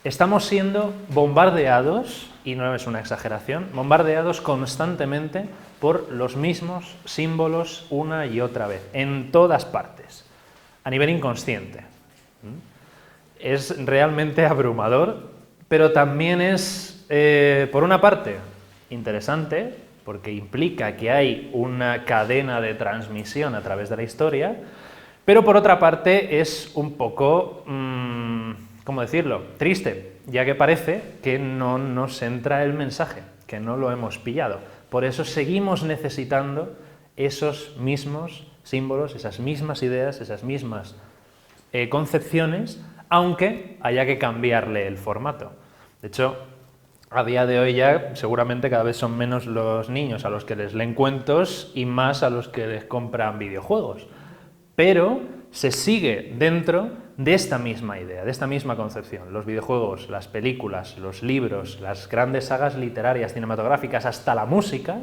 Estamos siendo bombardeados, y no es una exageración, bombardeados constantemente por los mismos símbolos una y otra vez, en todas partes, a nivel inconsciente. Es realmente abrumador, pero también es, por una parte, interesante, porque implica que hay una cadena de transmisión a través de la historia, pero por otra parte es un poco, ¿cómo decirlo?, triste, ya que parece que no nos entra el mensaje, que no lo hemos pillado. Por eso seguimos necesitando esos mismos símbolos, esas mismas ideas, esas mismas concepciones, aunque haya que cambiarle el formato. De hecho, a día de hoy ya seguramente cada vez son menos los niños a los que les leen cuentos y más a los que les compran videojuegos. Pero se sigue dentro de esta misma idea, de esta misma concepción. Los videojuegos, las películas, los libros, las grandes sagas literarias, cinematográficas, hasta la música,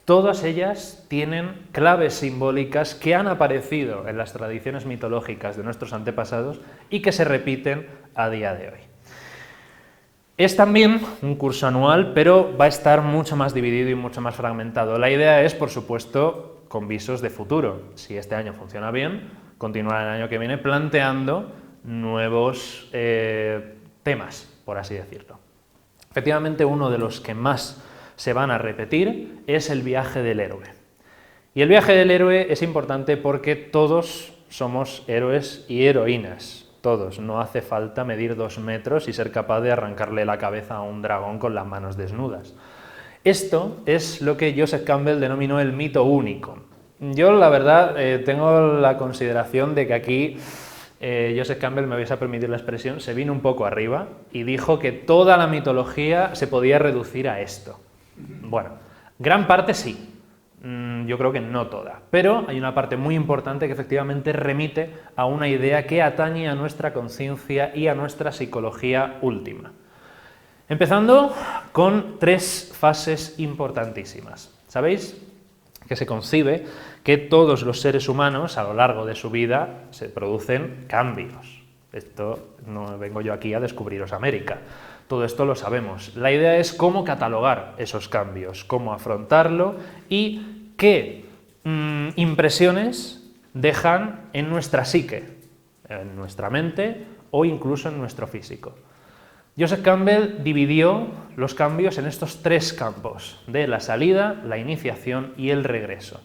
todas ellas tienen claves simbólicas que han aparecido en las tradiciones mitológicas de nuestros antepasados y que se repiten a día de hoy. Es también un curso anual, pero va a estar mucho más dividido y mucho más fragmentado. La idea es, por supuesto, con visos de futuro. Si este año funciona bien, continuar el año que viene planteando nuevos temas, por así decirlo. Efectivamente, uno de los que más se van a repetir es el viaje del héroe. Y el viaje del héroe es importante porque todos somos héroes y heroínas. Todos. No hace falta medir 2 metros y ser capaz de arrancarle la cabeza a un dragón con las manos desnudas. Esto es lo que Joseph Campbell denominó el mito único. Yo, la verdad, tengo la consideración de que aquí Joseph Campbell, me vais a permitir la expresión, se vino un poco arriba y dijo que toda la mitología se podía reducir a esto. Bueno, gran parte sí. Yo creo que no toda, pero hay una parte muy importante que efectivamente remite a una idea que atañe a nuestra conciencia y a nuestra psicología última. Empezando con 3 fases importantísimas. ¿Sabéis que se concibe que todos los seres humanos a lo largo de su vida se producen cambios? Esto no vengo yo aquí a descubriros América. Todo esto lo sabemos. La idea es cómo catalogar esos cambios, cómo afrontarlo y qué impresiones dejan en nuestra psique, en nuestra mente o incluso en nuestro físico. Joseph Campbell dividió los cambios en estos 3 campos, de la salida, la iniciación y el regreso.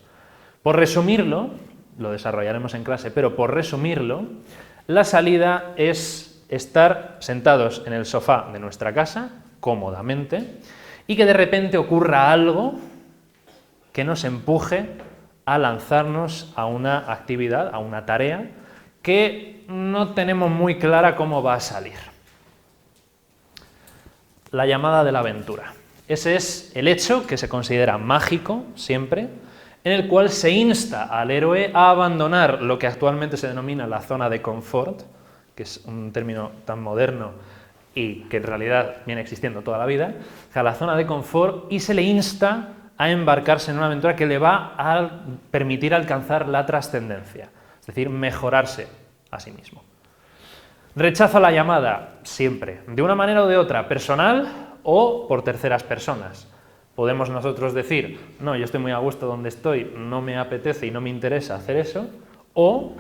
Por resumirlo, lo desarrollaremos en clase, pero por resumirlo, la salida es estar sentados en el sofá de nuestra casa, cómodamente, y que de repente ocurra algo que nos empuje a lanzarnos a una actividad, a una tarea, que no tenemos muy clara cómo va a salir. La llamada de la aventura. Ese es el hecho que se considera mágico, siempre, en el cual se insta al héroe a abandonar lo que actualmente se denomina la zona de confort, que es un término tan moderno y que en realidad viene existiendo toda la vida, a la zona de confort, y se le insta a embarcarse en una aventura que le va a permitir alcanzar la trascendencia, es decir, mejorarse a sí mismo. Rechazo a la llamada, siempre, de una manera o de otra, personal o por terceras personas. Podemos nosotros decir, no, yo estoy muy a gusto donde estoy, no me apetece y no me interesa hacer eso, o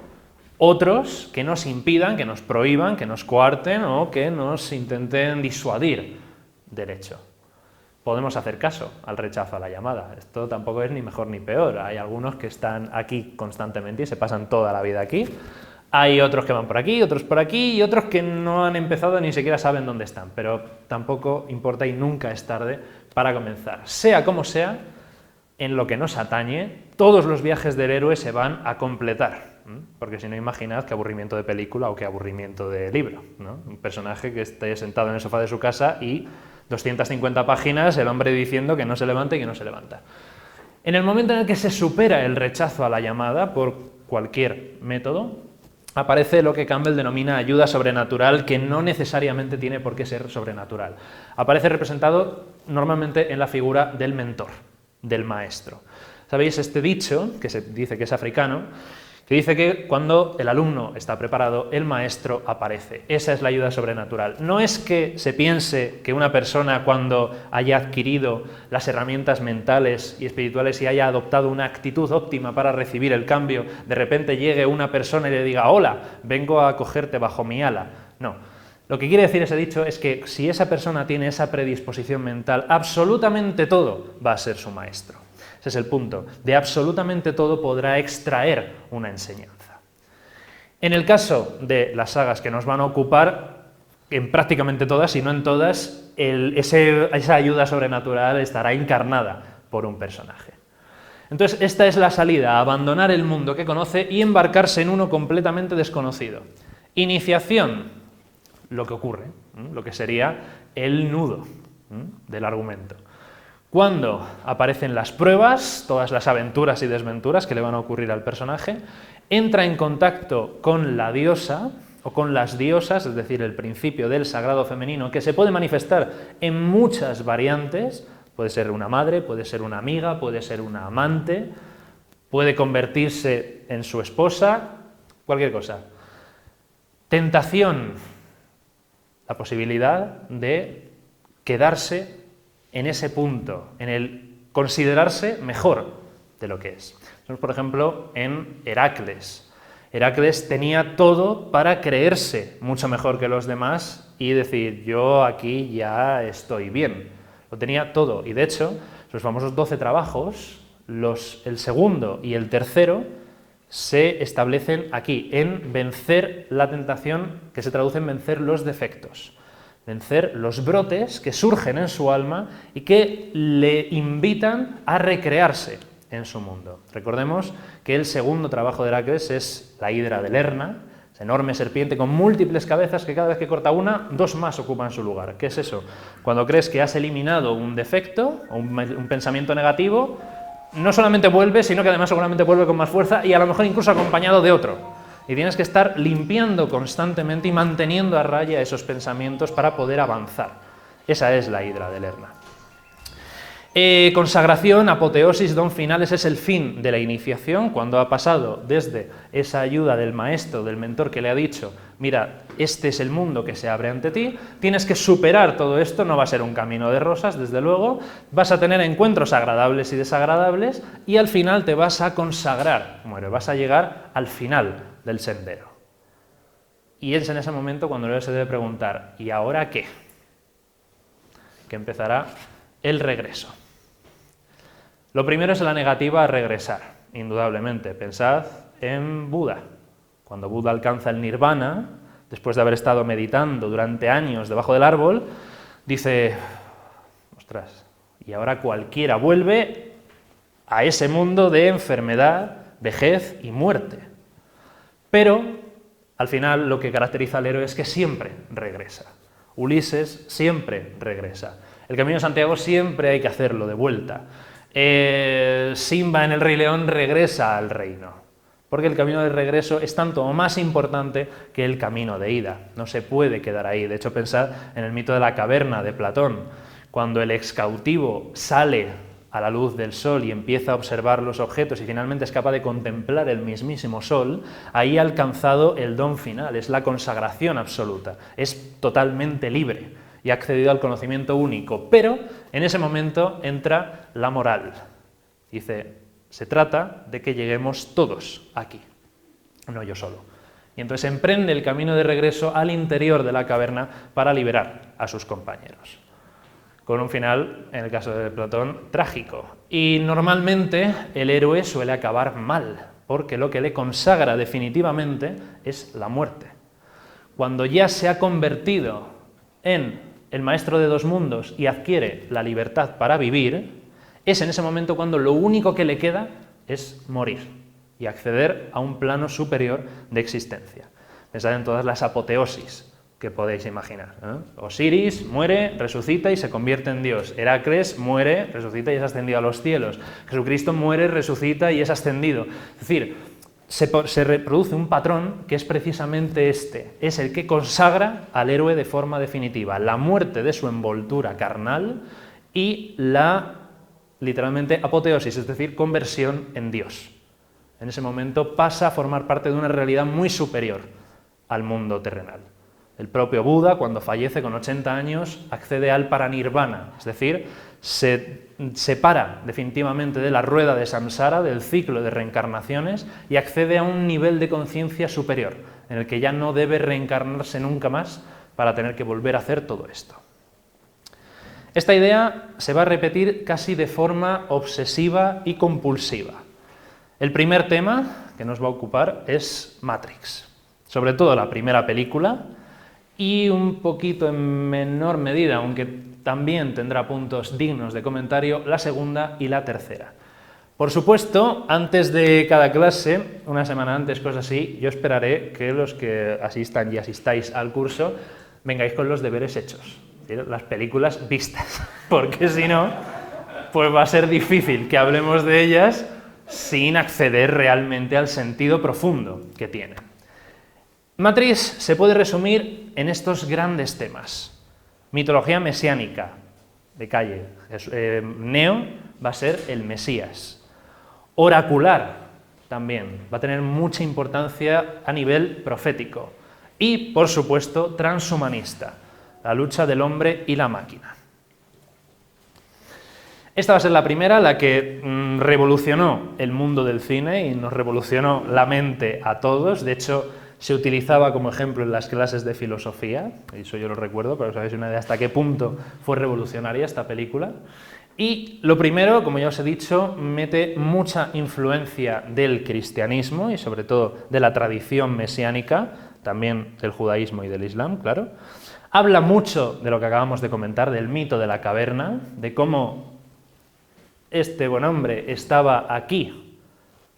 otros que nos impidan, que nos prohíban, que nos coarten o que nos intenten disuadir del hecho. Podemos hacer caso al rechazo a la llamada. Esto tampoco es ni mejor ni peor. Hay algunos que están aquí constantemente y se pasan toda la vida aquí. Hay otros que van por aquí, otros por aquí y otros que no han empezado ni siquiera saben dónde están. Pero tampoco importa y nunca es tarde para comenzar. Sea como sea, en lo que nos atañe, todos los viajes del héroe se van a completar. Porque si no, imaginad qué aburrimiento de película o qué aburrimiento de libro, ¿no? Un personaje que esté sentado en el sofá de su casa y 250 páginas el hombre diciendo que no se levanta y que no se levanta. En el momento en el que se supera el rechazo a la llamada por cualquier método, aparece lo que Campbell denomina ayuda sobrenatural, que no necesariamente tiene por qué ser sobrenatural. Aparece representado normalmente en la figura del mentor, del maestro. ¿Sabéis este dicho, que se dice que es africano, que dice que cuando el alumno está preparado, el maestro aparece. Esa es la ayuda sobrenatural. No es que se piense que una persona, cuando haya adquirido las herramientas mentales y espirituales y haya adoptado una actitud óptima para recibir el cambio, de repente llegue una persona y le diga: hola, vengo a acogerte bajo mi ala. No. Lo que quiere decir ese dicho es que si esa persona tiene esa predisposición mental, absolutamente todo va a ser su maestro. Ese es el punto. De absolutamente todo podrá extraer una enseñanza. En el caso de las sagas que nos van a ocupar, en prácticamente todas, si no en todas, esa ayuda sobrenatural estará encarnada por un personaje. Entonces, esta es la salida: abandonar el mundo que conoce y embarcarse en uno completamente desconocido. Iniciación, lo que ocurre, lo que sería el nudo del argumento. Cuando aparecen las pruebas, todas las aventuras y desventuras que le van a ocurrir al personaje, entra en contacto con la diosa o con las diosas, es decir, el principio del sagrado femenino, que se puede manifestar en muchas variantes. Puede ser una madre, puede ser una amiga, puede ser una amante, puede convertirse en su esposa, cualquier cosa. Tentación, la posibilidad de quedarse en ese punto, en el considerarse mejor de lo que es. Entonces, por ejemplo, en Heracles. Heracles tenía todo para creerse mucho mejor que los demás y decir: yo aquí ya estoy bien. Lo tenía todo, y de hecho, los famosos 12 trabajos, el segundo y el tercero, se establecen aquí, en vencer la tentación, que se traduce en vencer los defectos. Vencer los brotes que surgen en su alma y que le invitan a recrearse en su mundo. Recordemos que el segundo trabajo de Heracles es la hidra de Lerna, esa enorme serpiente con múltiples cabezas que cada vez que corta una, dos más ocupan su lugar. ¿Qué es eso? Cuando crees que has eliminado un defecto o un pensamiento negativo, no solamente vuelve, sino que además seguramente vuelve con más fuerza y a lo mejor incluso acompañado de otro. Y tienes que estar limpiando constantemente y manteniendo a raya esos pensamientos para poder avanzar. Esa es la hidra de Lerna. Consagración, apoteosis, don final, ese es el fin de la iniciación, cuando ha pasado desde esa ayuda del maestro, del mentor que le ha dicho: mira, este es el mundo que se abre ante ti, tienes que superar todo esto, no va a ser un camino de rosas, desde luego, vas a tener encuentros agradables y desagradables y al final te vas a consagrar, vas a llegar al final del sendero. Y es en ese momento cuando el héroe se debe preguntar: ¿y ahora qué? Que empezará el regreso. Lo primero es la negativa a regresar, indudablemente. Pensad en Buda. Cuando Buda alcanza el nirvana, después de haber estado meditando durante años debajo del árbol, dice: ostras, y ahora cualquiera vuelve a ese mundo de enfermedad, vejez y muerte. Pero, al final, lo que caracteriza al héroe es que siempre regresa. Ulises siempre regresa. El Camino de Santiago siempre hay que hacerlo de vuelta. Simba en El Rey León regresa al reino, porque el camino de regreso es tanto o más importante que el camino de ida. No se puede quedar ahí. De hecho, pensad en el mito de la caverna de Platón. Cuando el ex cautivo sale a la luz del sol y empieza a observar los objetos y finalmente es capaz de contemplar el mismísimo sol, ahí ha alcanzado el don final, es la consagración absoluta, es totalmente libre y ha accedido al conocimiento único. Pero en ese momento entra la moral. Dice: se trata de que lleguemos todos aquí, no yo solo. Y entonces emprende el camino de regreso al interior de la caverna para liberar a sus compañeros. Con un final, en el caso de Platón, trágico. Y normalmente el héroe suele acabar mal, porque lo que le consagra definitivamente es la muerte. Cuando ya se ha convertido en el maestro de dos mundos y adquiere la libertad para vivir, es en ese momento cuando lo único que le queda es morir y acceder a un plano superior de existencia. Pensad en todas las apoteosis que podéis imaginar, ¿eh? Osiris muere, resucita y se convierte en Dios. Heracles muere, resucita y es ascendido a los cielos. Jesucristo muere, resucita y es ascendido. Es decir, se reproduce un patrón que es precisamente este, es el que consagra al héroe de forma definitiva, la muerte de su envoltura carnal y la, literalmente, apoteosis, es decir, conversión en Dios. En ese momento pasa a formar parte de una realidad muy superior al mundo terrenal. El propio Buda, cuando fallece con 80 años, accede al paranirvana, es decir, se separa definitivamente de la rueda de samsara, del ciclo de reencarnaciones, y accede a un nivel de conciencia superior, en el que ya no debe reencarnarse nunca más para tener que volver a hacer todo esto. Esta idea se va a repetir casi de forma obsesiva y compulsiva. El primer tema que nos va a ocupar es Matrix, sobre todo la primera película, y un poquito en menor medida, aunque también tendrá puntos dignos de comentario, la segunda y la tercera. Por supuesto, antes de cada clase, una semana antes, cosas así, yo esperaré que los que asistan y asistáis al curso vengáis con los deberes hechos, las películas vistas, porque si no, pues va a ser difícil que hablemos de ellas sin acceder realmente al sentido profundo que tienen. Matrix se puede resumir en estos grandes temas. Mitología mesiánica, de calle. Neo va a ser el Mesías. Oracular también, va a tener mucha importancia a nivel profético. Y, por supuesto, transhumanista, la lucha del hombre y la máquina. Esta va a ser la primera, la que revolucionó el mundo del cine y nos revolucionó la mente a todos. De hecho, se utilizaba como ejemplo en las clases de filosofía, eso yo lo recuerdo, pero sabéis una idea hasta qué punto fue revolucionaria esta película. Y lo primero, como ya os he dicho, mete mucha influencia del cristianismo y sobre todo de la tradición mesiánica, también del judaísmo y del islam, claro. Habla mucho de lo que acabamos de comentar, del mito de la caverna, de cómo este buen hombre estaba aquí,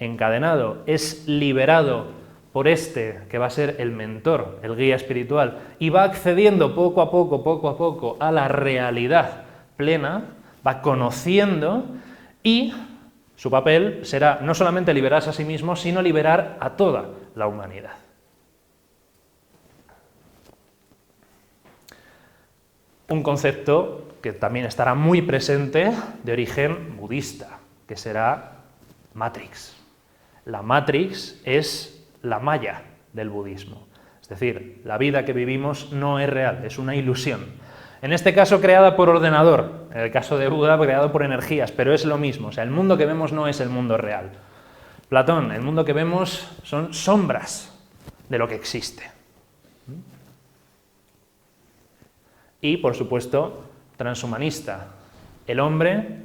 encadenado, es liberado por este, que va a ser el mentor, el guía espiritual, y va accediendo poco a poco a la realidad plena, va conociendo, y su papel será no solamente liberarse a sí mismo, sino liberar a toda la humanidad. Un concepto que también estará muy presente, de origen budista, que será Matrix. La Matrix es la malla del budismo. Es decir, la vida que vivimos no es real, es una ilusión. En este caso creada por ordenador, en el caso de Buda creado por energías, pero es lo mismo. O sea, el mundo que vemos no es el mundo real. Platón, el mundo que vemos son sombras de lo que existe. Y, por supuesto, transhumanista, el hombre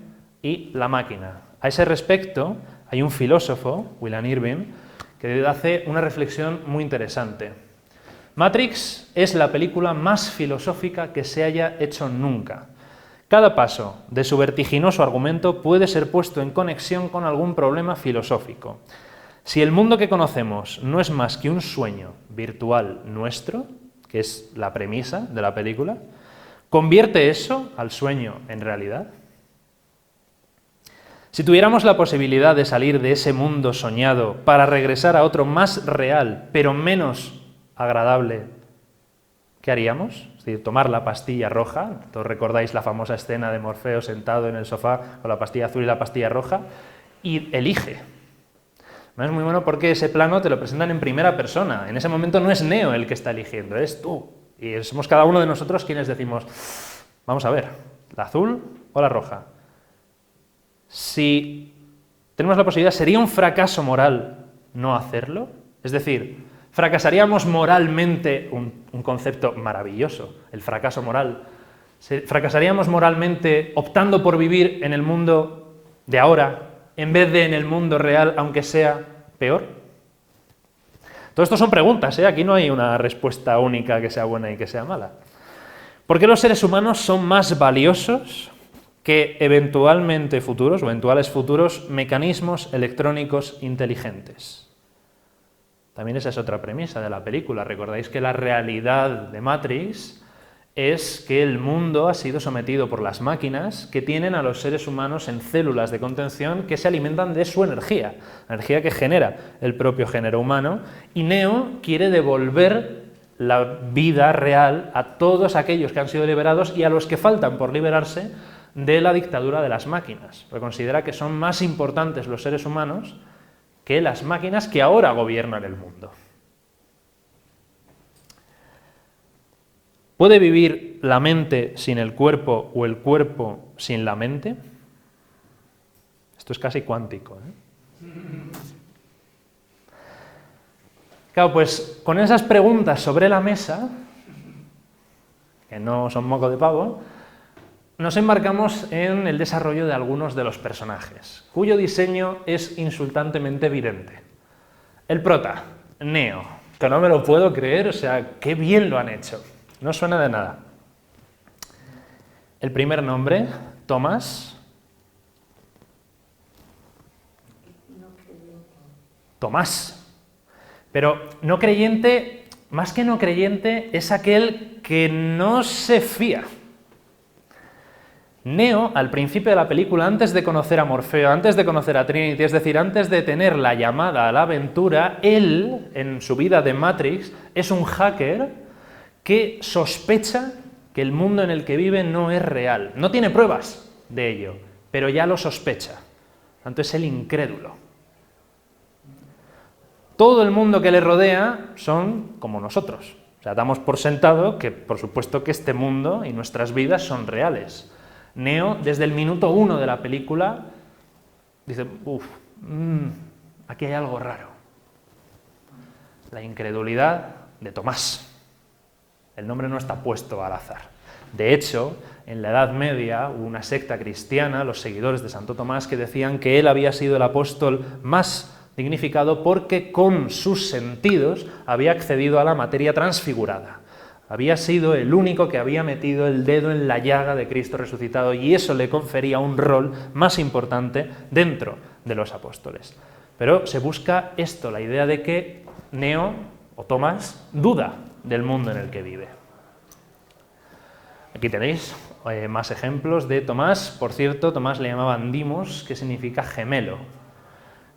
y la máquina. A ese respecto, hay un filósofo, William Irving, que hace una reflexión muy interesante. Matrix es la película más filosófica que se haya hecho nunca. Cada paso de su vertiginoso argumento puede ser puesto en conexión con algún problema filosófico. Si el mundo que conocemos no es más que un sueño virtual nuestro, que es la premisa de la película, ¿convierte eso al sueño en realidad? Si tuviéramos la posibilidad de salir de ese mundo soñado para regresar a otro más real, pero menos agradable, ¿qué haríamos? Es decir, tomar la pastilla roja, todos recordáis la famosa escena de Morfeo sentado en el sofá con la pastilla azul y la pastilla roja, y elige. No es muy bueno porque ese plano te lo presentan en primera persona. En ese momento no es Neo el que está eligiendo, es tú. Y somos cada uno de nosotros quienes decimos, vamos a ver, ¿la azul o la roja? Si tenemos la posibilidad, ¿sería un fracaso moral no hacerlo? Es decir, fracasaríamos moralmente, un concepto maravilloso, el fracaso moral. ¿Fracasaríamos moralmente optando por vivir en el mundo de ahora en vez de en el mundo real, aunque sea peor? Todo esto son preguntas, ¿eh? Aquí no hay una respuesta única que sea buena y que sea mala. ¿Por qué los seres humanos son más valiosos que eventualmente futuros, o eventuales futuros, mecanismos electrónicos inteligentes? También esa es otra premisa de la película. Recordáis que la realidad de Matrix es que el mundo ha sido sometido por las máquinas que tienen a los seres humanos en células de contención que se alimentan de su energía, la energía que genera el propio género humano, y Neo quiere devolver la vida real a todos aquellos que han sido liberados y a los que faltan por liberarse de la dictadura de las máquinas, porque considera que son más importantes los seres humanos que las máquinas que ahora gobiernan el mundo. ¿Puede vivir la mente sin el cuerpo o el cuerpo sin la mente? Esto es casi cuántico, ¿eh? Claro, pues con esas preguntas sobre la mesa, que no son moco de pavo, nos embarcamos en el desarrollo de algunos de los personajes, cuyo diseño es insultantemente evidente. El prota, Neo, que no me lo puedo creer, o sea, qué bien lo han hecho. No suena de nada. El primer nombre, Tomás. Tomás. Pero no creyente, más que no creyente, es aquel que no se fía. Neo, al principio de la película, antes de conocer a Morfeo, antes de conocer a Trinity, es decir, antes de tener la llamada a la aventura, él, en su vida de Matrix, es un hacker que sospecha que el mundo en el que vive no es real. No tiene pruebas de ello, pero ya lo sospecha. Tanto es el incrédulo. Todo el mundo que le rodea son como nosotros. O sea, damos por sentado que, por supuesto, que este mundo y nuestras vidas son reales. Neo, desde el minuto 1 de la película, dice, aquí hay algo raro. La incredulidad de Tomás. El nombre no está puesto al azar. De hecho, en la Edad Media hubo una secta cristiana, los seguidores de Santo Tomás, que decían que él había sido el apóstol más dignificado porque con sus sentidos había accedido a la materia transfigurada. Había sido el único que había metido el dedo en la llaga de Cristo resucitado y eso le confería un rol más importante dentro de los apóstoles. Pero se busca esto, la idea de que Neo o Tomás duda del mundo en el que vive. Aquí tenéis más ejemplos de Tomás. Por cierto, Tomás le llamaban Dimos, que significa gemelo.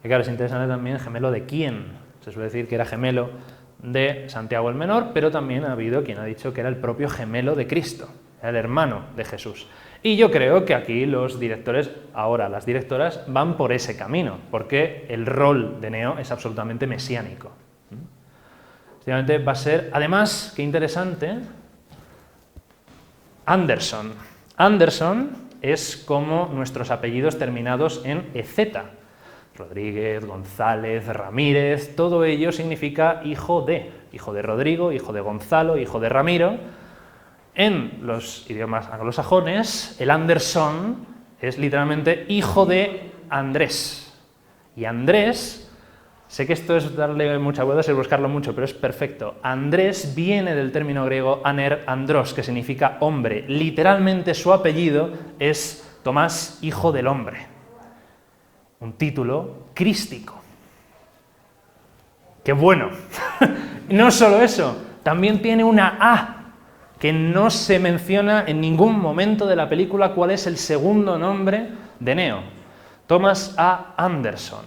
Y claro, es interesante también gemelo de quién. Se suele decir que era gemelo de Santiago el Menor, pero también ha habido quien ha dicho que era el propio gemelo de Cristo, era el hermano de Jesús. Y yo creo que aquí los directores, ahora las directoras, van por ese camino, porque el rol de Neo es absolutamente mesiánico. Efectivamente va a ser, además, qué interesante, Anderson. Anderson es como nuestros apellidos terminados en EZ. Rodríguez, González, Ramírez, todo ello significa hijo de Rodrigo, hijo de Gonzalo, hijo de Ramiro. En los idiomas anglosajones, el Anderson es literalmente hijo de Andrés. Y Andrés, sé que esto es darle mucha vuelta, es buscarlo mucho, pero es perfecto. Andrés viene del término griego aner andros, que significa hombre. Literalmente su apellido es Tomás, hijo del hombre. Un título crístico. ¡Qué bueno! No solo eso, también tiene una A, que no se menciona en ningún momento de la película cuál es el segundo nombre de Neo. Thomas A. Anderson.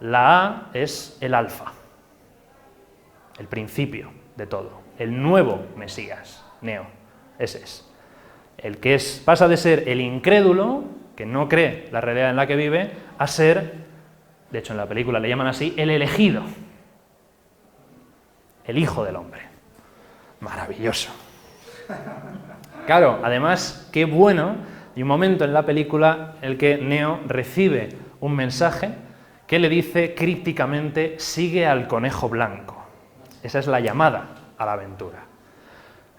La A es el alfa, el principio de todo, el nuevo Mesías, Neo, ese es. El que pasa de ser el incrédulo, que no cree la realidad en la que vive, a ser, de hecho en la película le llaman así, el elegido, el hijo del hombre. Maravilloso. Claro, además, qué bueno, hay un momento en la película en el que Neo recibe un mensaje que le dice crípticamente, sigue al conejo blanco. Esa es la llamada a la aventura.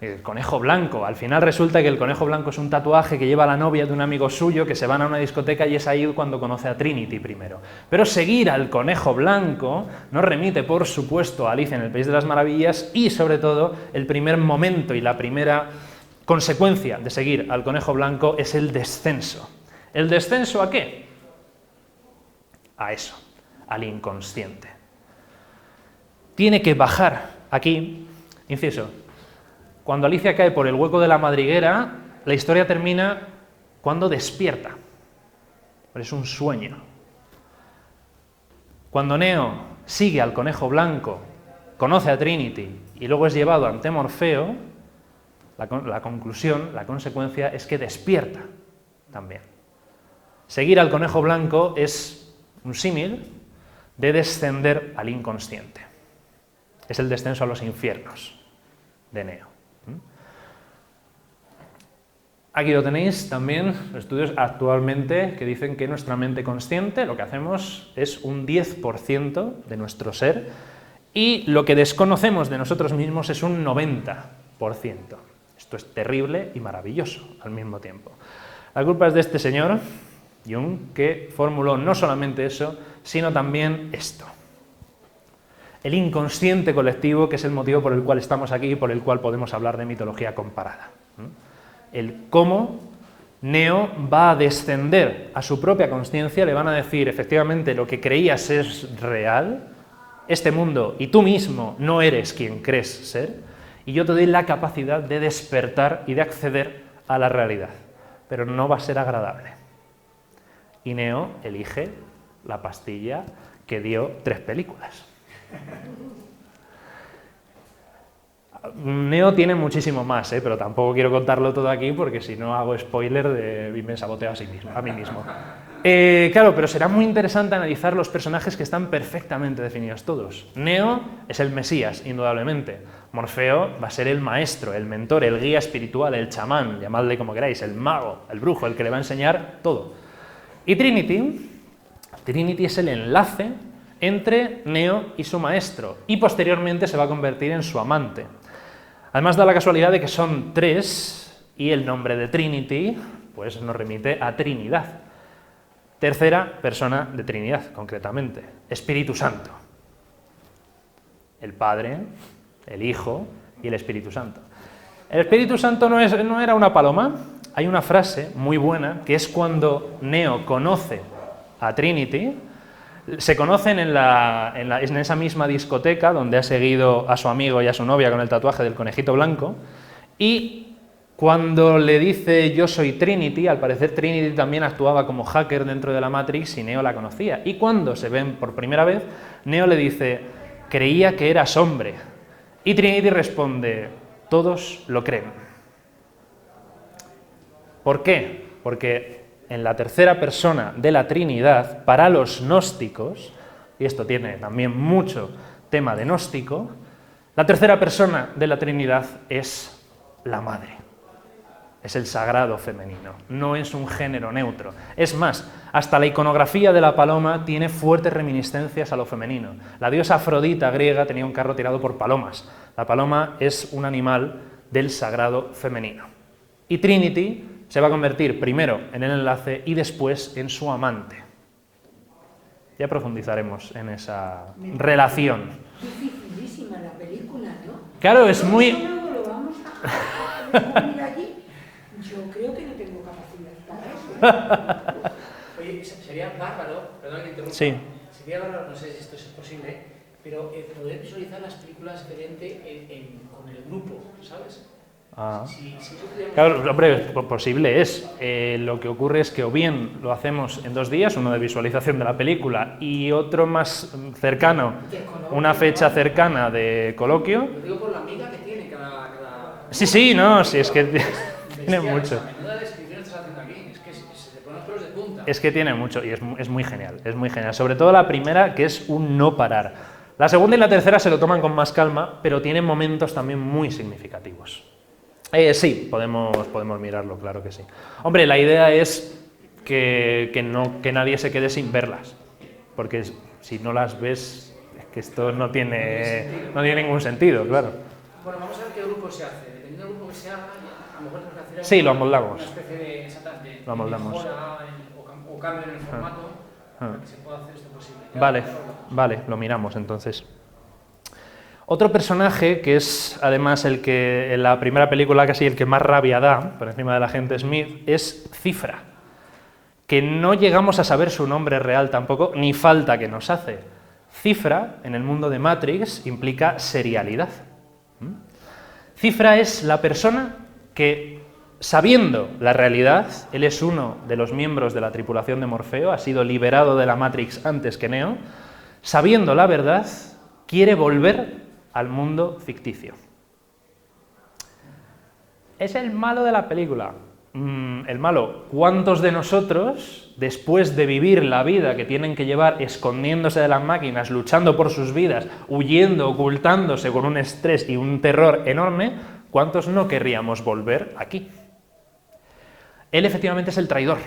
El conejo blanco. Al final resulta que el conejo blanco es un tatuaje que lleva la novia de un amigo suyo que se van a una discoteca y es ahí cuando conoce a Trinity primero. Pero seguir al conejo blanco nos remite, por supuesto, a Alicia en el País de las Maravillas y, sobre todo, el primer momento y la primera consecuencia de seguir al conejo blanco es el descenso. ¿El descenso a qué? A eso, al inconsciente. Tiene que bajar aquí, inciso. Cuando Alicia cae por el hueco de la madriguera, la historia termina cuando despierta. Pero es un sueño. Cuando Neo sigue al conejo blanco, conoce a Trinity y luego es llevado ante Morfeo, la conclusión, la consecuencia es que despierta también. Seguir al conejo blanco es un símil de descender al inconsciente. Es el descenso a los infiernos de Neo. Aquí lo tenéis también, estudios actualmente que dicen que nuestra mente consciente, lo que hacemos es un 10% de nuestro ser, y lo que desconocemos de nosotros mismos es un 90%. Esto es terrible y maravilloso al mismo tiempo. La culpa es de este señor, Jung, que formuló no solamente eso, sino también esto. El inconsciente colectivo, que es el motivo por el cual estamos aquí y por el cual podemos hablar de mitología comparada. El cómo Neo va a descender a su propia consciencia, le van a decir, efectivamente, lo que creías es real, este mundo y tú mismo no eres quien crees ser, y yo te doy la capacidad de despertar y de acceder a la realidad, pero no va a ser agradable. Y Neo elige la pastilla que dio 3 películas. Neo tiene muchísimo más, pero tampoco quiero contarlo todo aquí porque si no hago spoiler y me saboteo a mí mismo. Claro, pero será muy interesante analizar los personajes que están perfectamente definidos todos. Neo es el Mesías, indudablemente. Morfeo va a ser el maestro, el mentor, el guía espiritual, el chamán, llamadle como queráis, el mago, el brujo, el que le va a enseñar todo. Y Trinity es el enlace entre Neo y su maestro, y posteriormente se va a convertir en su amante. Además da la casualidad de que son 3, y el nombre de Trinity pues nos remite a Trinidad. Tercera persona de Trinidad, concretamente, Espíritu Santo. El Padre, el Hijo y el Espíritu Santo. El Espíritu Santo no era una paloma. Hay una frase muy buena, que es cuando Neo conoce a Trinity. Se conocen en esa misma discoteca donde ha seguido a su amigo y a su novia con el tatuaje del conejito blanco, y cuando le dice yo soy Trinity, al parecer Trinity también actuaba como hacker dentro de la Matrix y Neo la conocía, y cuando se ven por primera vez, Neo le dice creía que eras hombre, y Trinity responde todos lo creen. ¿Por qué? Porque en la tercera persona de la Trinidad, para los gnósticos, y esto tiene también mucho tema de gnóstico, la tercera persona de la Trinidad es la madre. Es el sagrado femenino, no es un género neutro. Es más, hasta la iconografía de la paloma tiene fuertes reminiscencias a lo femenino. La diosa Afrodita griega tenía un carro tirado por palomas. La paloma es un animal del sagrado femenino. Y Trinity se va a convertir primero en el enlace y después en su amante. Ya profundizaremos en esa relación. Dificilísima la película, ¿no? Claro, es muy... Lo vamos a ir allí. Yo creo que no tengo capacidad para eso. Oye, sería bárbaro, perdón que interrumpa. Sí. Sería bárbaro, no sé si esto es posible, pero poder visualizar las películas diferente con el grupo, ¿sabes? Ah. Si Claro, hombre, posible es. Lo que ocurre es que o bien lo hacemos en 2 días, uno de visualización de la película y otro más cercano, una fecha cercana de coloquio. Lo digo por la amiga que tiene cada... Sí, no, sí, es que tiene mucho. Menuda descripción estás haciendo aquí, es que se te ponen los pelos de punta. Es que tiene mucho y es muy genial, es muy genial. Sobre todo la primera, que es un no parar. La segunda y la tercera se lo toman con más calma, pero tienen momentos también muy significativos. Sí, podemos mirarlo, claro que sí. Hombre, la idea es que nadie se quede sin verlas, porque si no las ves, es que esto no tiene ningún sentido, claro. Bueno, vamos a ver qué grupo se hace. Dependiendo del grupo que se haga, a lo mejor tenemos que hacer Sí, lo amoldamos. una especie de Lo amoldamos. mejora o cambio en el formato para que se pueda hacer esto posible. Vale, lo miramos entonces. Otro personaje, que es además el que en la primera película casi el que más rabia da, por encima del agente Smith, es Cifra, que no llegamos a saber su nombre real tampoco, ni falta que nos hace. Cifra, en el mundo de Matrix, implica serialidad. Cifra es la persona que, sabiendo la realidad, él es uno de los miembros de la tripulación de Morfeo, ha sido liberado de la Matrix antes que Neo, sabiendo la verdad, quiere volver al mundo ficticio. Es el malo de la película. el malo, ¿cuántos de nosotros, después de vivir la vida que tienen que llevar escondiéndose de las máquinas, luchando por sus vidas, huyendo, ocultándose con un estrés y un terror enorme, cuántos no querríamos volver aquí? Él efectivamente es el traidor,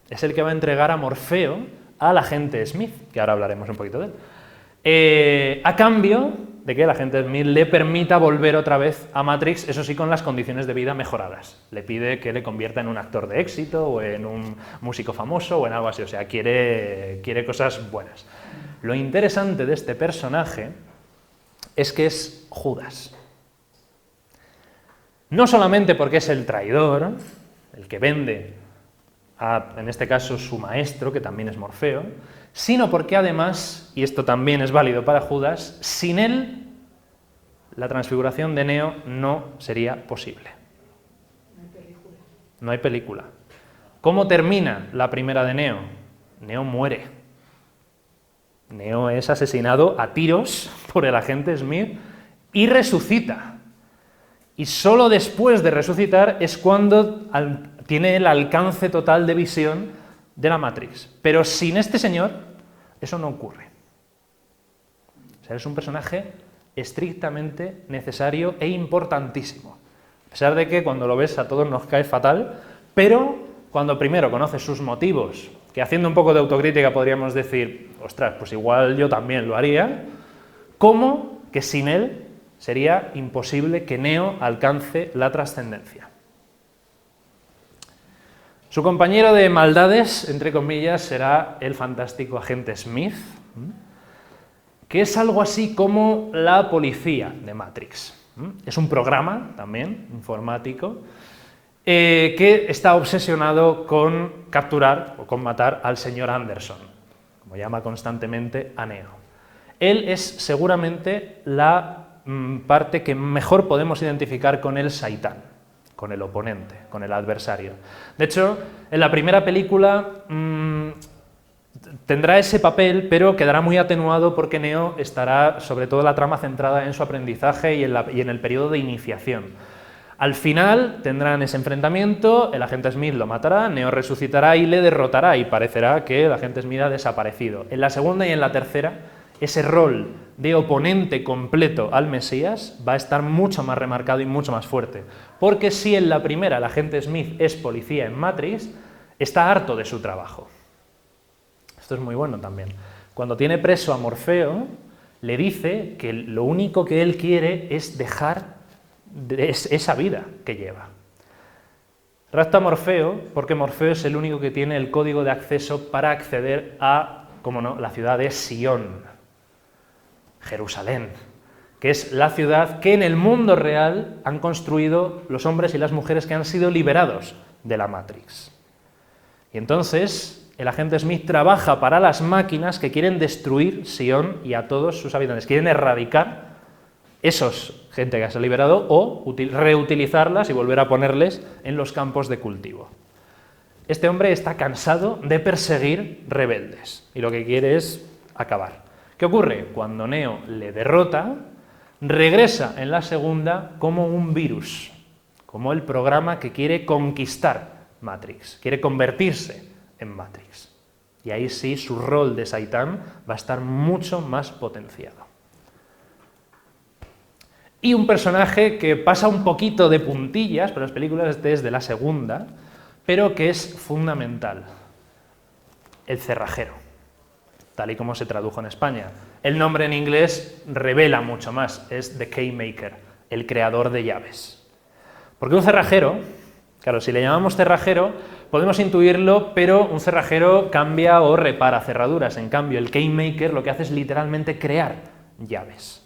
es el que va a entregar a Morfeo al agente Smith, que ahora hablaremos un poquito de él, a cambio de que el agente Smith le permita volver otra vez a Matrix, eso sí, con las condiciones de vida mejoradas. Le pide que le convierta en un actor de éxito, o en un músico famoso, o en algo así, o sea, quiere cosas buenas. Lo interesante de este personaje es que es Judas. No solamente porque es el traidor, el que vende a, en este caso, su maestro, que también es Morfeo, sino porque además, y esto también es válido para Judas, sin él la transfiguración de Neo no sería posible. No hay película. No hay película. ¿Cómo termina la primera de Neo? Neo muere. Neo es asesinado a tiros por el agente Smith y resucita. Y solo después de resucitar es cuando tiene el alcance total de visión de la Matrix. Pero sin este señor, eso no ocurre. O sea, es un personaje estrictamente necesario e importantísimo. A pesar de que cuando lo ves a todos nos cae fatal, pero cuando primero conoces sus motivos, que haciendo un poco de autocrítica podríamos decir, ostras, pues igual yo también lo haría, como que sin él sería imposible que Neo alcance la trascendencia. Su compañero de maldades, entre comillas, será el fantástico agente Smith, que es algo así como la policía de Matrix. Es un programa, también, informático, que está obsesionado con capturar o con matar al señor Anderson, como llama constantemente a Neo. Él es seguramente la parte que mejor podemos identificar con el Saitán, con el oponente, con el adversario. De hecho, en la primera película tendrá ese papel, pero quedará muy atenuado porque Neo estará, sobre todo la trama, centrada en su aprendizaje y en el periodo de iniciación. Al final tendrán ese enfrentamiento, el agente Smith lo matará, Neo resucitará y le derrotará, y parecerá que el agente Smith ha desaparecido. En la segunda y en la tercera, ese rol de oponente completo al Mesías va a estar mucho más remarcado y mucho más fuerte. Porque si en la primera el agente Smith es policía en Matrix, está harto de su trabajo. Esto es muy bueno también. Cuando tiene preso a Morfeo, le dice que lo único que él quiere es dejar esa vida que lleva. Rapta a Morfeo porque Morfeo es el único que tiene el código de acceso para acceder a, como no, la ciudad de Sion, Jerusalén, que es la ciudad que en el mundo real han construido los hombres y las mujeres que han sido liberados de la Matrix. Y entonces el agente Smith trabaja para las máquinas que quieren destruir Sion y a todos sus habitantes, quieren erradicar esos gente que se ha liberado o reutilizarlas y volver a ponerles en los campos de cultivo. Este hombre está cansado de perseguir rebeldes y lo que quiere es acabar. ¿Qué ocurre? Cuando Neo le derrota, regresa en la segunda como un virus, como el programa que quiere conquistar Matrix, quiere convertirse en Matrix. Y ahí sí su rol de Saitán va a estar mucho más potenciado. Y un personaje que pasa un poquito de puntillas por las películas desde la segunda, pero que es fundamental, el cerrajero, tal y como se tradujo en España. El nombre en inglés revela mucho más, es The Keymaker, el creador de llaves. Porque un cerrajero, claro, si le llamamos cerrajero, podemos intuirlo, pero un cerrajero cambia o repara cerraduras. En cambio, el Keymaker lo que hace es literalmente crear llaves.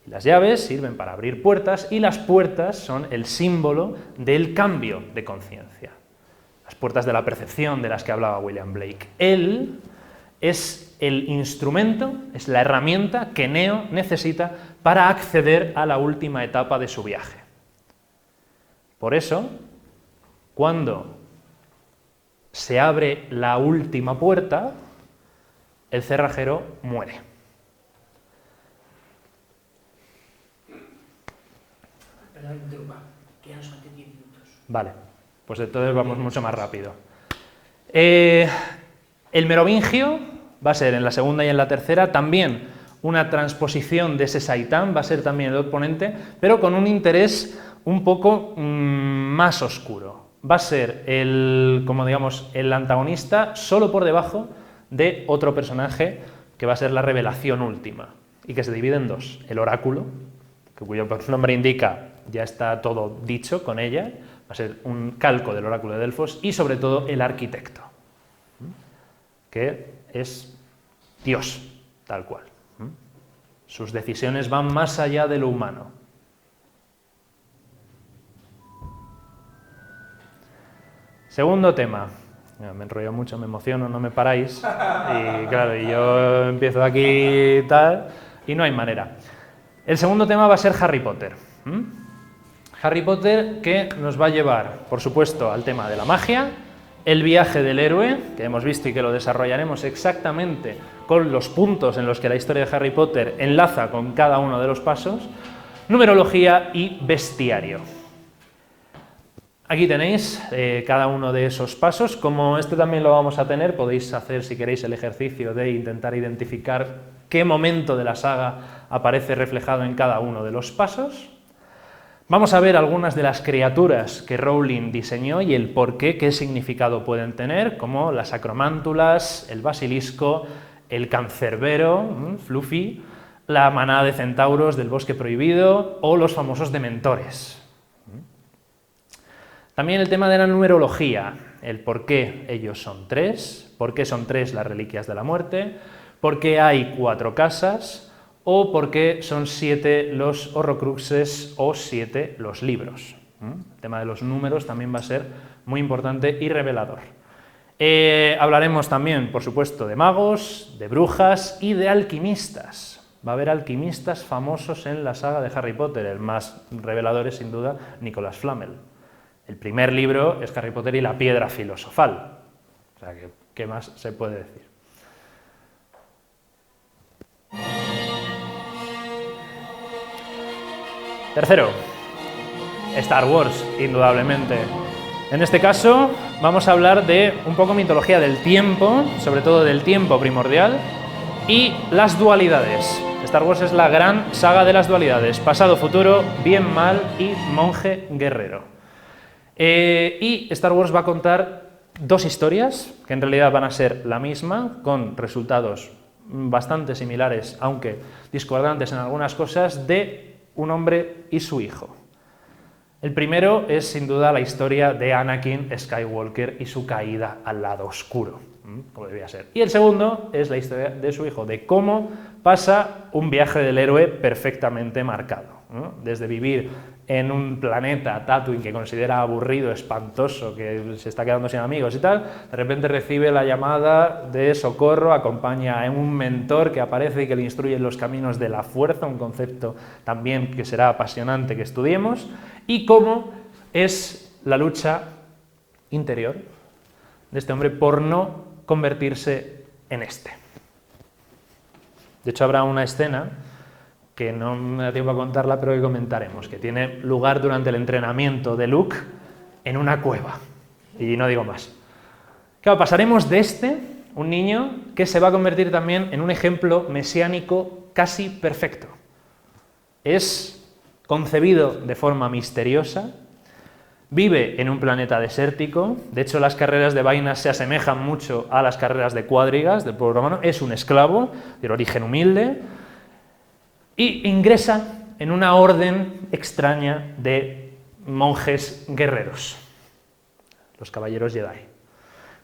Y las llaves sirven para abrir puertas y las puertas son el símbolo del cambio de conciencia. Las puertas de la percepción de las que hablaba William Blake. Él es el instrumento, es la herramienta que Neo necesita para acceder a la última etapa de su viaje. Por eso, cuando se abre la última puerta, el cerrajero muere. Perdón, interrumpa, que ya nos faltan 10 minutos. Vale. Pues entonces vamos mucho más rápido. El merovingio va a ser en la segunda y en la tercera también una transposición de ese Saitán, va a ser también el oponente, pero con un interés un poco más oscuro. Va a ser como digamos, el antagonista solo por debajo de otro personaje que va a ser la revelación última y que se divide en dos. El oráculo, cuyo nombre indica ya está todo dicho con ella, va a ser un calco del oráculo de Delfos, y sobre todo el arquitecto, que es Dios, tal cual. Sus decisiones van más allá de lo humano. Segundo tema. Me enrollo mucho, me emociono, no me paráis. Y claro, y yo empiezo aquí y tal, y no hay manera. El segundo tema va a ser Harry Potter. Harry Potter, que nos va a llevar, por supuesto, al tema de la magia, el viaje del héroe, que hemos visto y que lo desarrollaremos exactamente con los puntos en los que la historia de Harry Potter enlaza con cada uno de los pasos, numerología y bestiario. Aquí tenéis cada uno de esos pasos. Como este también lo vamos a tener, podéis hacer, si queréis, el ejercicio de intentar identificar qué momento de la saga aparece reflejado en cada uno de los pasos. Vamos a ver algunas de las criaturas que Rowling diseñó y el por qué, qué significado pueden tener, como las acromántulas, el basilisco, el cancerbero, Fluffy, la manada de centauros del bosque prohibido o los famosos dementores. También el tema de la numerología, el por qué ellos son 3, por qué son 3 las reliquias de la muerte, por qué hay 4 casas o por qué son 7 los horrocruxes o 7 los libros. El tema de los números también va a ser muy importante y revelador. Hablaremos también, por supuesto, de magos, de brujas y de alquimistas. Va a haber alquimistas famosos en la saga de Harry Potter. El más revelador es, sin duda, Nicolas Flamel. El primer libro es Harry Potter y la piedra filosofal. O sea, ¿qué más se puede decir? Tercero, Star Wars, indudablemente. En este caso vamos a hablar de un poco mitología del tiempo, sobre todo del tiempo primordial, y las dualidades. Star Wars es la gran saga de las dualidades, pasado, futuro, bien, mal y monje guerrero. Y Star Wars va a contar 2 historias, que en realidad van a ser la misma, con resultados bastante similares, aunque discordantes en algunas cosas, de un hombre y su hijo. El primero es, sin duda, la historia de Anakin Skywalker y su caída al lado oscuro, como debía ser. Y el segundo es la historia de su hijo, de cómo pasa un viaje del héroe perfectamente marcado, ¿no? Desde vivir en un planeta, Tatooine, que considera aburrido, espantoso, que se está quedando sin amigos y tal, de repente recibe la llamada de socorro, acompaña a un mentor que aparece y que le instruye en los caminos de la fuerza, un concepto también que será apasionante que estudiemos, y cómo es la lucha interior de este hombre por no convertirse en este. De hecho, habrá una escena que no me da tiempo a contarla, pero que comentaremos, que tiene lugar durante el entrenamiento de Luke en una cueva. Y no digo más. Claro, pasaremos de un niño que se va a convertir también en un ejemplo mesiánico casi perfecto. Es concebido de forma misteriosa, vive en un planeta desértico, de hecho las carreras de vainas se asemejan mucho a las carreras de cuadrigas del pueblo romano, es un esclavo de origen humilde, y ingresa en una orden extraña de monjes guerreros, los caballeros Jedi,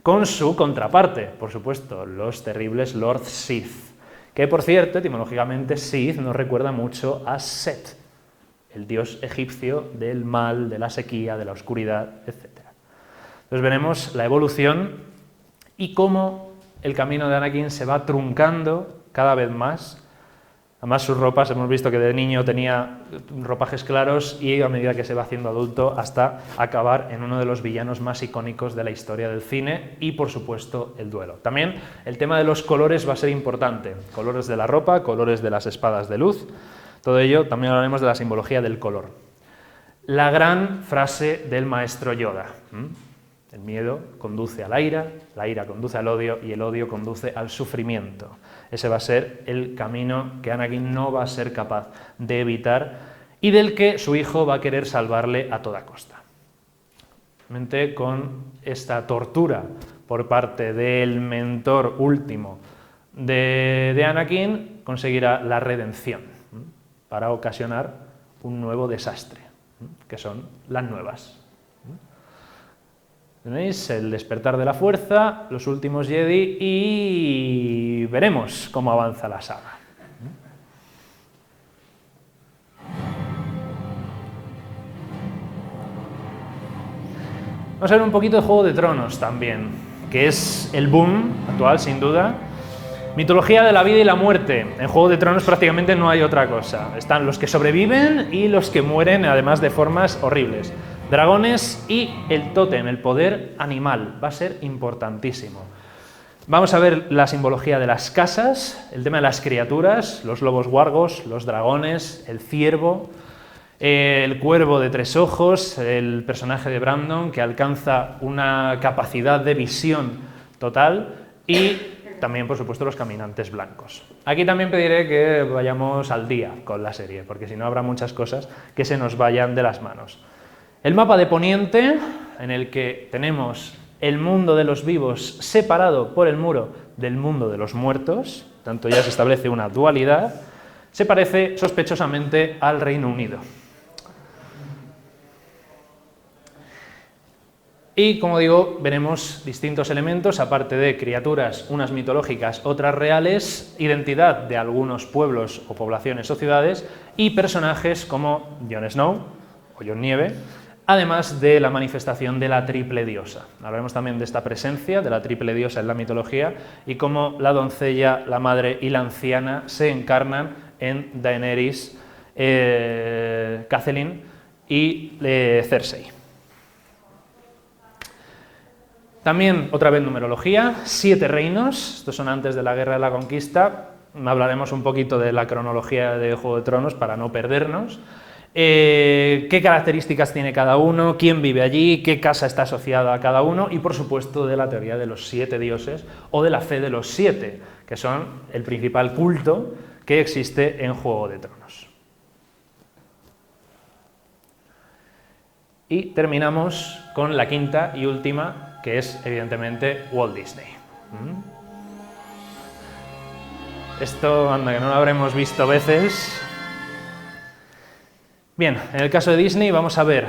con su contraparte, por supuesto, los terribles Lord Sith, que por cierto, etimológicamente Sith nos recuerda mucho a Set, el dios egipcio del mal, de la sequía, de la oscuridad, etc. Entonces veremos la evolución y cómo el camino de Anakin se va truncando cada vez más. Además, sus ropas, hemos visto que de niño tenía ropajes claros y a medida que se va haciendo adulto hasta acabar en uno de los villanos más icónicos de la historia del cine y, por supuesto, el duelo. También el tema de los colores va a ser importante. Colores de la ropa, colores de las espadas de luz. Todo ello también hablaremos de la simbología del color. la gran frase del maestro Yoda. El miedo conduce a la ira conduce al odio y el odio conduce al sufrimiento. Ese va a ser el camino que Anakin no va a ser capaz de evitar y del que su hijo va a querer salvarle a toda costa. Realmente con esta tortura por parte del mentor último de Anakin conseguirá la redención para ocasionar un nuevo desastre, que son las nuevas. Tenéis el despertar de la fuerza, los últimos Jedi y veremos cómo avanza la saga. Vamos a ver un poquito de Juego de Tronos también, que es el boom actual, sin duda. Mitología de la vida y la muerte. En Juego de Tronos prácticamente no hay otra cosa. Están los que sobreviven y los que mueren, además de formas horribles. Dragones y el tótem, el poder animal. Va a ser importantísimo. Vamos a ver la simbología de las casas, el tema de las criaturas, los lobos guargos, los dragones, el ciervo, el cuervo de 3 ojos, el personaje de Brandon que alcanza una capacidad de visión total y también, por supuesto, los caminantes blancos. Aquí también pediré que vayamos al día con la serie, porque si no habrá muchas cosas que se nos vayan de las manos. El mapa de Poniente, en el que tenemos el mundo de los vivos separado por el muro del mundo de los muertos, tanto ya se establece una dualidad, se parece sospechosamente al Reino Unido. Y, como digo, veremos distintos elementos, aparte de criaturas, unas mitológicas, otras reales, identidad de algunos pueblos o poblaciones o ciudades, y personajes como Jon Snow o Jon Nieve, además de la manifestación de la triple diosa. Hablaremos también de esta presencia de la triple diosa en la mitología y cómo la doncella, la madre y la anciana se encarnan en Daenerys, Catelyn y Cersei. También, otra vez, numerología, 7 reinos, estos son antes de la Guerra de la Conquista, hablaremos un poquito de la cronología de Juego de Tronos para no perdernos, qué características tiene cada uno, quién vive allí, qué casa está asociada a cada uno y, por supuesto, de la teoría de los 7 dioses o de la fe de los 7, que son el principal culto que existe en Juego de Tronos. Y terminamos con la quinta y última, que es, evidentemente, Walt Disney. Esto, anda, que no lo habremos visto veces. Bien, en el caso de Disney vamos a ver,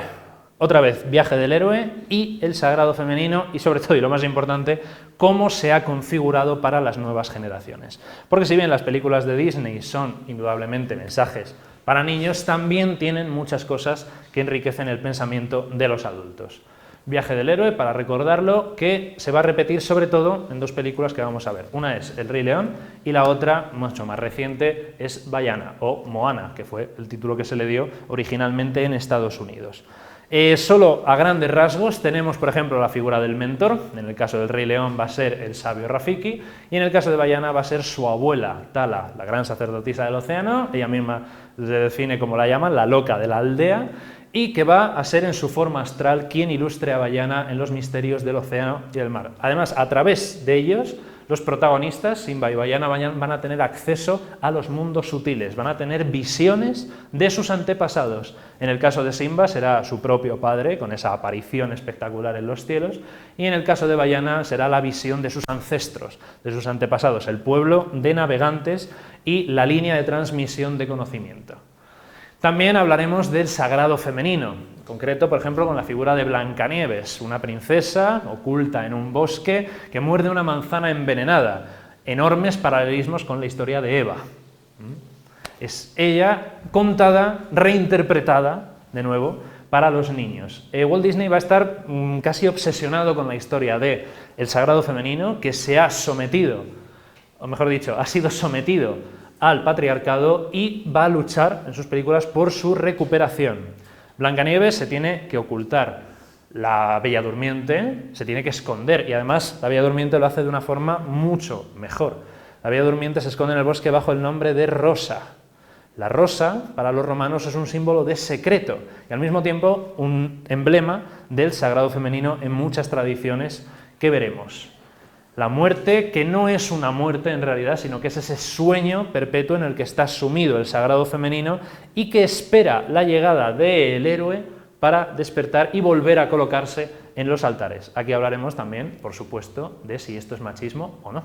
otra vez, Viaje del héroe y el sagrado femenino y, sobre todo, y lo más importante, cómo se ha configurado para las nuevas generaciones. Porque si bien las películas de Disney son, indudablemente, mensajes para niños, también tienen muchas cosas que enriquecen el pensamiento de los adultos. Viaje del héroe, para recordarlo, que se va a repetir sobre todo en 2 películas que vamos a ver. Una es El Rey León y la otra, mucho más reciente, es Vaiana o Moana, que fue el título que se le dio originalmente en Estados Unidos. Solo a grandes rasgos tenemos, por ejemplo, la figura del mentor. En el caso del Rey León va a ser el sabio Rafiki y en el caso de Vaiana va a ser su abuela, Tala, la gran sacerdotisa del océano. Ella misma se define como la llaman, la loca de la aldea, y que va a ser en su forma astral quien ilustre a Vaiana en los misterios del océano y del mar. Además, a través de ellos, los protagonistas, Simba y Vaiana, van a tener acceso a los mundos sutiles, van a tener visiones de sus antepasados. En el caso de Simba será su propio padre, con esa aparición espectacular en los cielos, y en el caso de Vaiana será la visión de sus ancestros, de sus antepasados, el pueblo de navegantes y la línea de transmisión de conocimiento. También hablaremos del sagrado femenino, en concreto, por ejemplo, con la figura de Blancanieves, una princesa oculta en un bosque que muerde una manzana envenenada. Enormes paralelismos con la historia de Eva. Es ella contada, reinterpretada, de nuevo, para los niños. Walt Disney va a estar casi obsesionado con la historia de el sagrado femenino, que se ha sometido, o mejor dicho, ha sido sometido al patriarcado y va a luchar en sus películas por su recuperación. Blancanieves se tiene que ocultar, la Bella Durmiente se tiene que esconder y además la Bella Durmiente lo hace de una forma mucho mejor. La Bella Durmiente se esconde en el bosque bajo el nombre de Rosa, La rosa, para los romanos, es un símbolo de secreto y al mismo tiempo un emblema del sagrado femenino en muchas tradiciones que veremos. La muerte, que no es una muerte en realidad, sino que es ese sueño perpetuo en el que está sumido el sagrado femenino y que espera la llegada del héroe para despertar y volver a colocarse en los altares. Aquí hablaremos también, por supuesto, de si esto es machismo o no,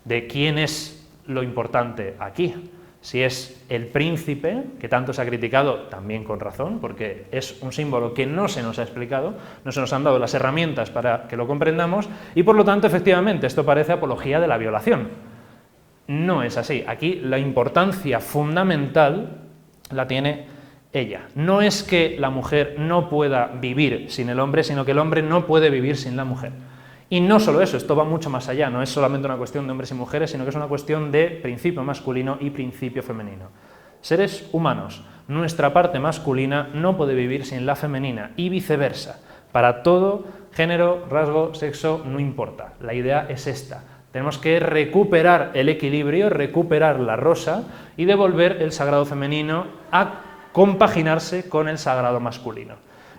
de quién es lo importante aquí. Si es el príncipe, que tanto se ha criticado, también con razón, porque es un símbolo que no se nos ha explicado, no se nos han dado las herramientas para que lo comprendamos, y por lo tanto, efectivamente, esto parece apología de la violación. No es así. Aquí la importancia fundamental la tiene ella. No es que la mujer no pueda vivir sin el hombre, sino que el hombre no puede vivir sin la mujer. Y no solo eso, esto va mucho más allá, no es solamente una cuestión de hombres y mujeres, sino que es una cuestión de principio masculino y principio femenino. Seres humanos, nuestra parte masculina no puede vivir sin la femenina y viceversa. Para todo, género, rasgo, sexo, no importa. La idea es esta. Tenemos que recuperar el equilibrio, recuperar la rosa y devolver el sagrado femenino a compaginarse con el sagrado masculino.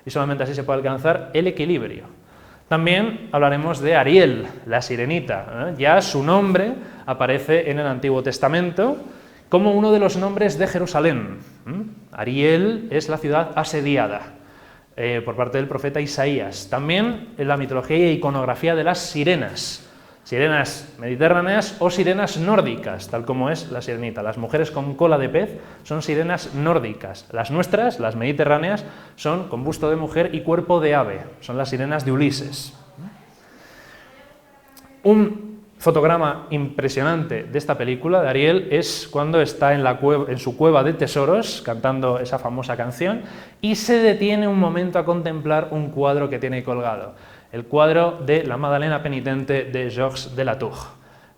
Y solamente así se puede alcanzar el equilibrio. También hablaremos de Ariel, la sirenita. Ya su nombre aparece en el Antiguo Testamento como uno de los nombres de Jerusalén. Ariel es la ciudad asediada por parte del profeta Isaías. También en la mitología y iconografía de las sirenas. Sirenas mediterráneas o sirenas nórdicas, tal como es la sirenita. Las mujeres con cola de pez son sirenas nórdicas. Las nuestras, las mediterráneas, son con busto de mujer y cuerpo de ave. Son las sirenas de Ulises. Un fotograma impresionante de esta película, de Ariel, es cuando está en su cueva de tesoros, cantando esa famosa canción, y se detiene un momento a contemplar un cuadro que tiene colgado. El cuadro de la Magdalena penitente de Georges de Latour.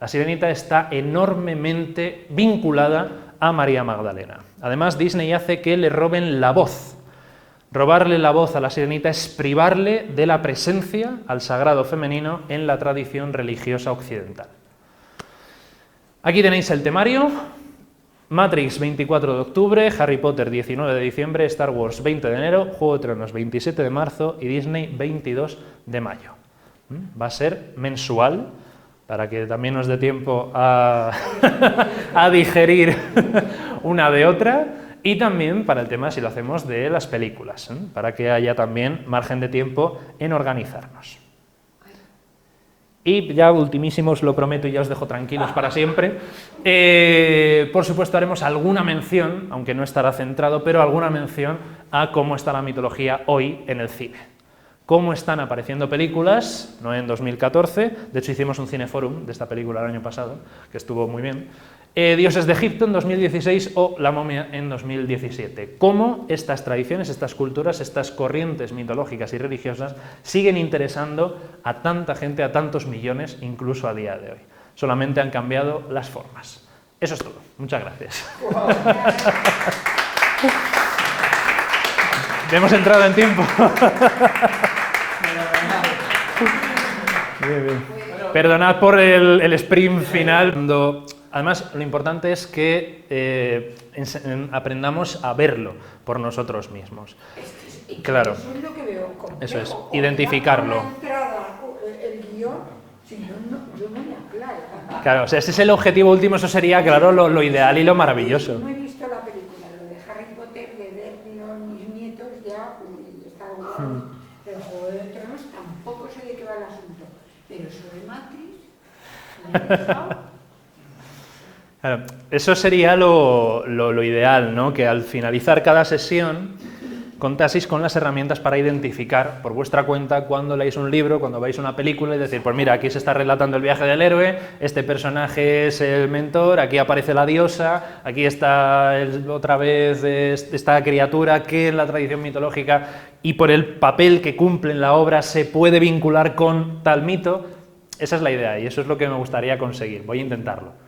La sirenita está enormemente vinculada a María Magdalena. Además, Disney hace que le roben la voz. Robarle la voz a la sirenita es privarle de la presencia al sagrado femenino en la tradición religiosa occidental. Aquí tenéis el temario. Matrix 24 de octubre, Harry Potter 19 de diciembre, Star Wars 20 de enero, Juego de Tronos 27 de marzo y Disney 22 de mayo. Va a ser mensual, para que también nos dé tiempo a digerir una de otra, y también para el tema, si lo hacemos, de las películas, para que haya también margen de tiempo en organizarnos. Y ya ultimísimos, lo prometo y ya os dejo tranquilos para siempre. Por supuesto haremos alguna mención, aunque no estará centrado, pero alguna mención a cómo está la mitología hoy en el cine. Cómo están apareciendo películas, no en 2014, de hecho hicimos un cineforum de esta película el año pasado, que estuvo muy bien. Dioses de Egipto en 2016 o La momia en 2017. Cómo estas tradiciones, estas culturas, estas corrientes mitológicas y religiosas siguen interesando a tanta gente, a tantos millones, incluso a día de hoy. Solamente han cambiado las formas. Eso es todo. Muchas gracias. Wow. Hemos entrado en tiempo. Bien, bien. Perdonad por el sprint final. Además, lo importante es que aprendamos a verlo por nosotros mismos. Claro. Eso es lo que veo complejo. Eso es, identificarlo. La entrada, el guión, si yo no me aclaro. Claro, o sea, ese es el objetivo último, eso sería, claro, lo ideal y lo maravilloso. No he visto la película, lo de Harry Potter, de ver mis nietos ya, está guay. Pero Juego de Tronos tampoco sé de qué va el asunto. Pero sobre Matrix, me ha dejado. Claro, eso sería lo ideal, ¿no? Que al finalizar cada sesión contaseis con las herramientas para identificar por vuestra cuenta cuando leáis un libro, cuando veáis una película y decir, pues mira, aquí se está relatando el viaje del héroe, este personaje es el mentor, aquí aparece la diosa, aquí está otra vez esta criatura que en la tradición mitológica y por el papel que cumple en la obra se puede vincular con tal mito. Esa es la idea y eso es lo que me gustaría conseguir. Voy a intentarlo.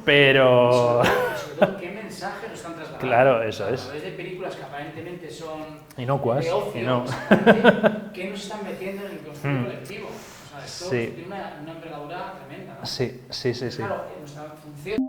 Pero... Sobre todo, ¿qué mensaje nos están trasladando? Claro, eso es. A través de películas que aparentemente son inocuas, de ocio, no. ¿qué nos están metiendo en el inconsciente colectivo? O sea, esto Sí. tiene una envergadura tremenda, ¿no? Sí. Claro, nuestra función...